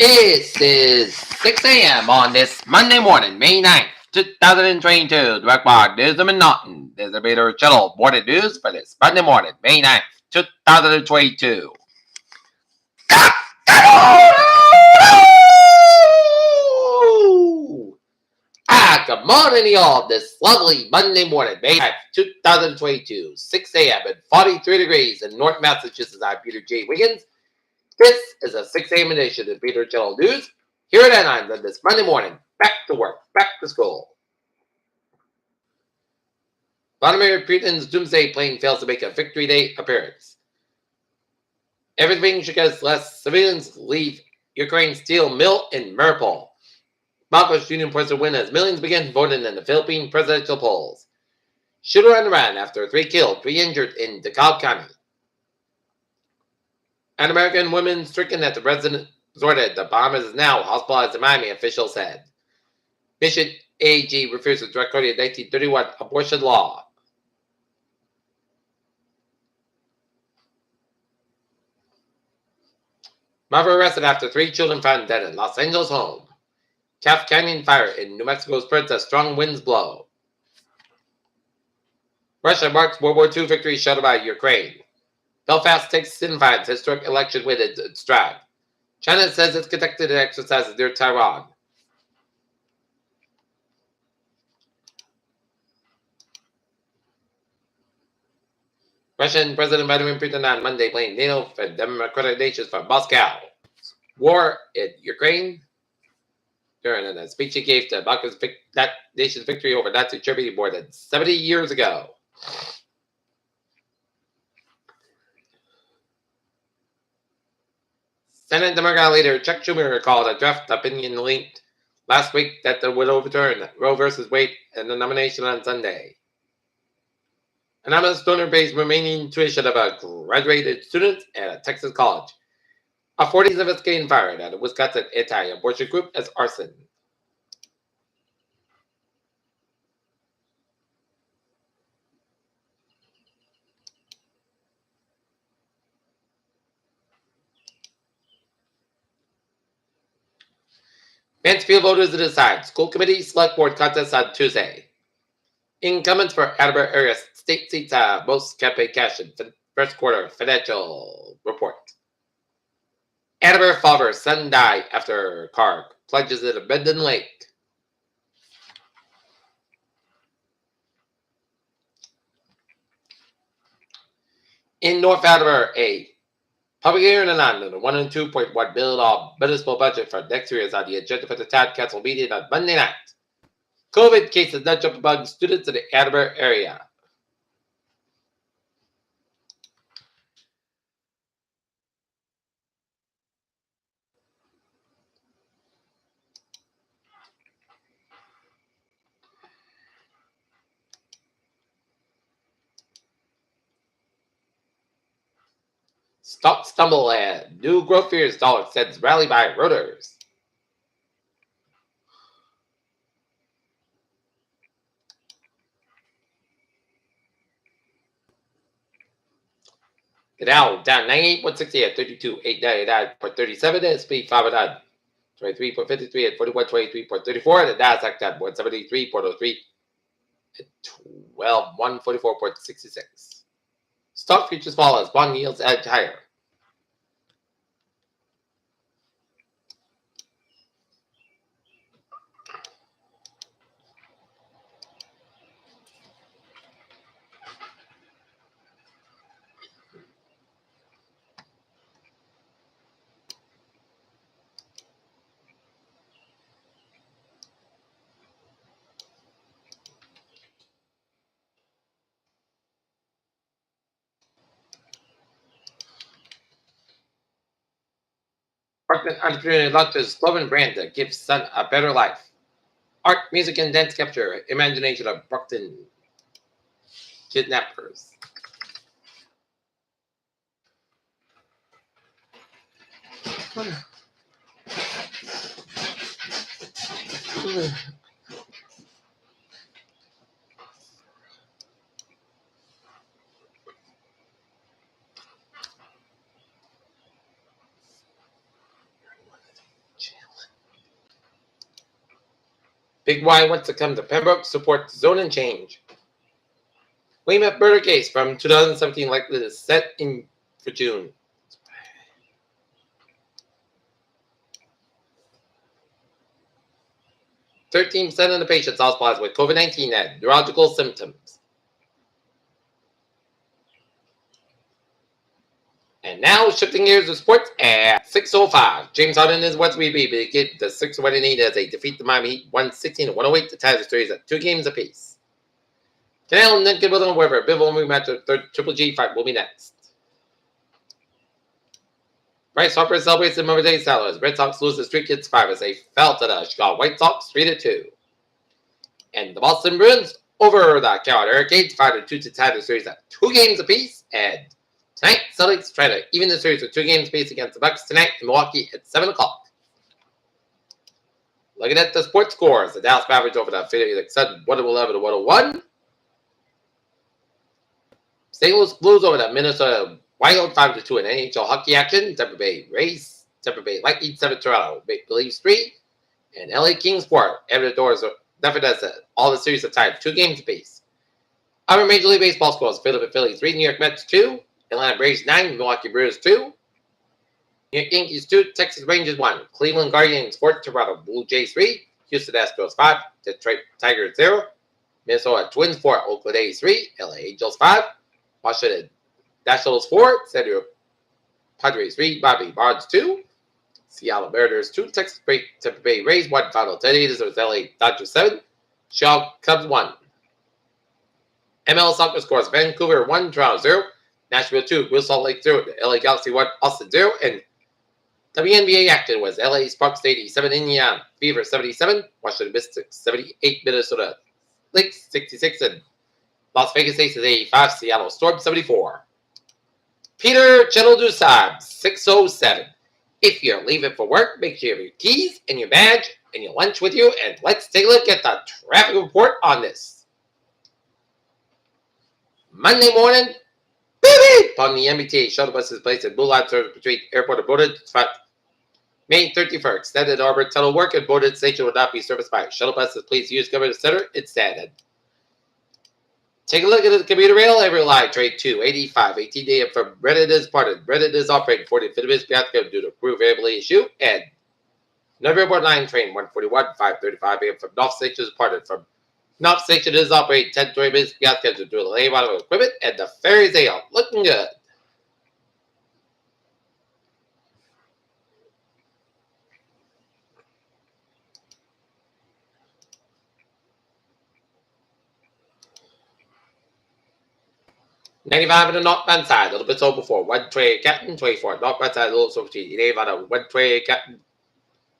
It is 6 a.m. on this Monday morning, May 9th, 2022. Direct by Disney and Norton. This is Peter Channel Morning News for this Monday morning, May 9th, 2022. Good morning, y'all. This lovely Monday morning, May 9th, 2022, 6 a.m. and 43 degrees in North Massachusetts. I'm Peter J. Wiggins. This is a 6 a.m. edition of Peter Channel News. Here at 9 on this Monday morning. Back to work, back to school. Vladimir Putin's doomsday plane fails to make a Victory Day appearance. Everything should get less. Civilians leave Ukraine steel mill in Mariupol. Marcos Union points to win as millions begin voting in the Philippine presidential polls. Shooter on the run after 3 killed, 3 injured in DeKalb County. An American woman stricken at the resort at the Bahamas is now hospitalized in Miami, officials said. Mission AG refuses to record the 1931 abortion law. Mother arrested after 3 children found dead in Los Angeles home. Calf Canyon fire in New Mexico spreads as strong winds blow. Russia marks World War II victory shuttled by Ukraine. Belfast takes Sinfine's historic election win in stride. China says it's conducted exercises near Taiwan. Russian President Vladimir Putin on Monday blamed NATO and democratic nations for Moscow. War in Ukraine. During a speech he gave to that nation's victory over Nazi Germany more than 70 years ago. Senate Democrat leader Chuck Schumer called a draft opinion leaked last week that would overturn Roe v. Wade and the nomination on Sunday. Anonymous donor pays remaining tuition of a graduated student at a Texas college. A 40s investigating fire at a Wisconsin anti-abortion group as arson. Mansfield voters to decide. School committee select board contest on Tuesday. Incumbents for Attleboro area state seats most campaign cash in first quarter financial report. Attleboro father son died after car plunges in a Menden Lake. In North Attleboro, a public hearing on the $102.1 billion municipal budget for next year is on the agenda for the town council meeting on Monday night. COVID cases nudge up among students in the Attleboro area. Stock stumble and new growth fears dollar sends rally by Reuters. Dow down 98.60 at 32,899.37 SP 500. 23.53 at 4123.34 and the Nasdaq down 173.03 at 144.66. Stock futures fall as bond yields edge higher. Parkland entrepreneur launches Sloven brand that gives son a better life. Art, music, and dance capture imagination of Brockton kidnappers. Big Y wants to come to Pembroke, support Zone and Change. Weymouth murder case from 2017 likely to set in for June. %13 of the patients hospitalized with COVID-19 had neurological symptoms. And now, shifting gears to sports at 6:05. James Harden is what we begin the 6th win in as they defeat the Miami Heat 116-108 to tie the series at 2 games apiece. Canal and then Gibbon, however, Bivol rematch the third Triple G fight will be next. Bryce Harper celebrates the Mother's Day salad as Red Sox lose the streak hits 5 as they fell to the Chicago White Sox 3-2. And the Boston Bruins over the Carolina Hurricanes 5-2 to tie the series at 2 games apiece. And tonight, Celtics try to even the series with 2 games apiece against the Bucks tonight in Milwaukee at 7 o'clock. Looking at the sports scores, the Dallas Mavericks over the Phoenix Suns 111-101. St. Louis Blues over the Minnesota Wild 5-2 in NHL hockey action. Tampa Bay Lightning 7 Toronto Maple Leafs 3, and LA Kings 4. Every doors never does that. All the series are tied 2 games apiece. Other Major League Baseball scores: Philadelphia Phillies 3, New York Mets 2, Atlanta Braves 9, Milwaukee Brewers 2, New York Yankees 2, Texas Rangers 1, Cleveland Guardians 4, Toronto Blue Jays 3, Houston Astros 5, Detroit Tigers 0, Minnesota Twins 4, Oakland A's 3, LA Angels 5, Washington Nationals 4, San Diego Padres 3, Bobby Bonds 2, Seattle Mariners 2, Tampa Bay Rays 1, final 10 is LA Dodgers 7, Chicago Cubs 1. ML soccer scores: Vancouver 1, Toronto 0, Nashville 2, Real Salt Lake 0, LA Galaxy 1, Austin 0, and WNBA action was LA Sparks 87, Indiana Fever 77, Washington Mystics 78, Minnesota Lynx 66, and Las Vegas Aces 85, Seattle Storm 74. Peter Chenaldusab 607. If you're leaving for work, make sure you have your keys and your badge and your lunch with you, and let's take a look at the traffic report on this. Monday morning, beep on the MBTA shuttle buses placed at Blue Line service between Airport and Boarded. May 31st, extended Arbor Tunnel work at Boarded Station will not be serviced by shuttle buses. Please use Government Center. It's standard. Take a look at the commuter rail. Every line, train 285, 18 a.m. from Reddit is parted. Reddit is operating 40 minutes due to crew variability issue. And November 9 train 141, 5:35 a.m. from North Station is parted. From North Station is operating 10-20 minutes due to a laying out of equipment. And the ferries, they are looking good. $95 on the northbound side, a little bit so before. 1 tray Captain, 24. Northbound side, a little so between. $85 1 tray Captain.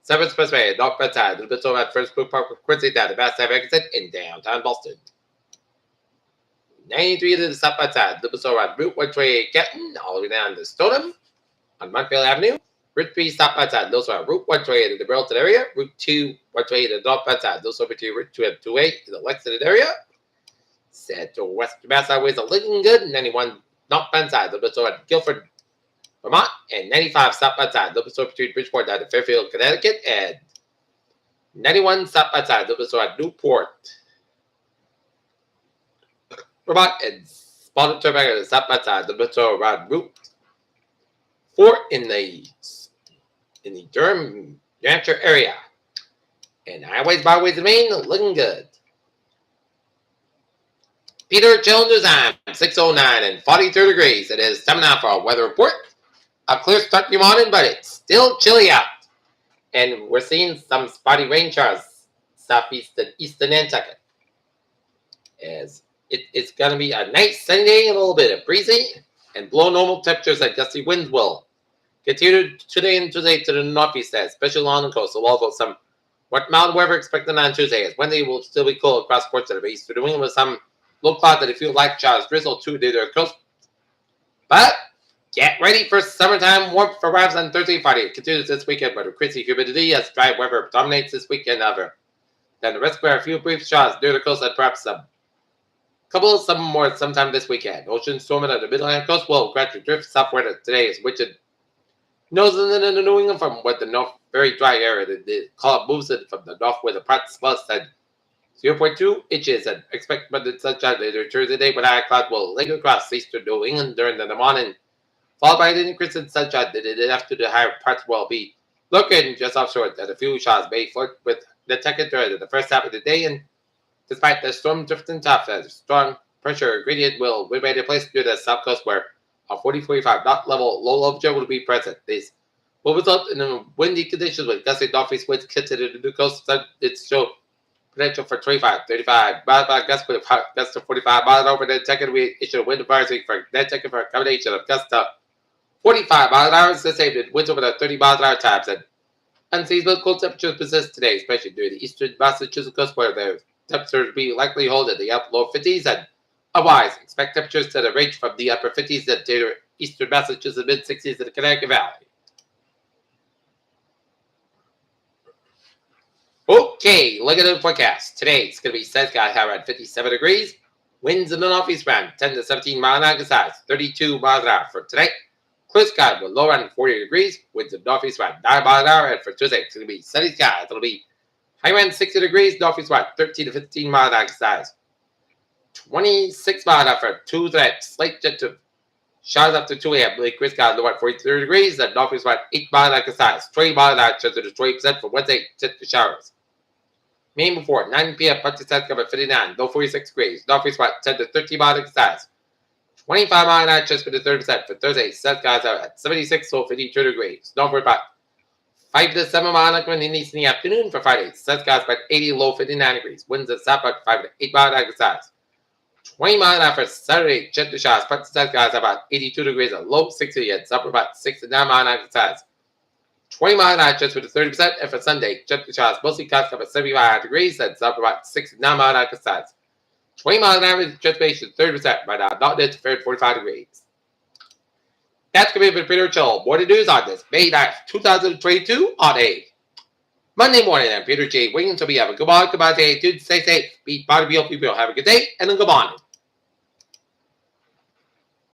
7 Expressway, northbound side, a little bit so at First Blue Park, Quincy down to Bass Time exit in downtown Boston. 93 to the southbound side, a little bit so at Route 1 tray Captain, all the way down to Stoneham on Montreal Avenue. Route 3 southbound side, those are Route 1 tray in the Burlington area. Route 2 1 tray in the northbound side, those are between Route 2 and 2A in the Lexington area. Central West Mass Highways are looking good. 91 northbound side, the so at Guilford, Vermont, and 95 southbound side, the so between Bridgeport down to Fairfield, Connecticut, and 91 southbound side, the so at Newport, Vermont, and Spotted Turnback on the southbound side, the so around Route 4 in the Durham, New Hampshire area. And highways, byways, and Maine looking good. Peter Challenger's time, 6:09 and 42 degrees. It is time now for our weather report. A clear start to your morning, but it's still chilly out. And we're seeing some spotty rain showers southeast and eastern Nantucket. As it's going to be a nice sunny day, a little bit of breezy, and below normal temperatures and gusty winds will continue today and Tuesday to the northeast, especially along the coast. So we'll have some wet mild weather expected on Tuesday. As Wednesday will still be cold across portions of the east to New England with some low cloud that if you like showers, drizzle too near the coast. But get ready for summertime warmth arrives on Thursday, Friday. It continues this weekend, but increasing humidity as dry weather dominates this weekend over. Then the rest were a few brief showers near the coast and perhaps some more sometime this weekend. Ocean storming at the Midland coast will gradually drift southward today as winter nosing in the New England from what the north very dry area. The cloud moves in from the north where the parts plus and 0.2 inches and expect abundant sunshine later during the day, but high cloud will linger across eastern New England during the morning, followed by an increase in sunshine that in after the higher parts will be looking just offshore that a few showers may flirt with the temperature in the first half of the day, and despite the storm drifting top, a strong pressure gradient will remain in place near the south coast where a 40-45 knot level low low will be present. This will result in windy conditions with gusty northeast winds considered the coast. It's show potential for 25, 35 miles per hour gusts with gusts to 45 miles over the second. We issue a wind advisory for that second for a combination of gusts to 45 miles an hour. The same with winds over the 30 miles an hour times. And unseasonable cold temperatures persist today, especially near the eastern Massachusetts coast where the temperatures be likely hold in the upper low 50s. And otherwise, expect temperatures to range from the upper 50s to the eastern Massachusetts mid 60s in the Connecticut Valley. Okay, look at the forecast. Today it's going to be sunny skies high around 57 degrees. Winds in the northeast around 10 to 17 miles an hour, size 32 miles an hour for today. Clear skies with low around 40 degrees. Winds in the northeast around 9 miles an hour. And for Tuesday it's going to be sunny skies. It'll be high around 60 degrees. Northeast around 13 to 15 miles an hour, size 26 miles an hour for Tuesday. Slight jet to showers up to 2 a.m. Lake Chris got low at 43 degrees. And northeast around 8 miles an hour, size 20 miles an hour. Chance to 20% for Wednesday. Jet to showers. Maine before 9 p.m. Punch size cover 59, low 46 degrees. Northeast wind 10 to 13 miles an hour, 25 miles an hour, just for the 30% for Thursday. Sun skies out at 76, low 52 degrees. Northward about 5 to 7 miles an hour in the east in the afternoon for Friday. Sun skies about 80, low 59 degrees. Winds at south about 5 to 8 miles an hour, 20 miles an hour for Saturday. Jet to showers. Punch size skies about 82 degrees, a low 60 and upper about 6 to 9 miles an hour, 20 miles an hour just for the 30%, and for Sunday, jet to showers mostly clouds up at 75 degrees, and up about 6 to 9 miles an hour size. 20 miles an hour transportation, 30%, right now, not interfered 45 degrees. That's going to be for Peter Chill. More news on this May 9th, 2022 on a Monday morning. I'm Peter J. Wiggins. So we have a good morning, goodbye, stay tuned, stay safe, be part of your people. Have a good day, and then good morning.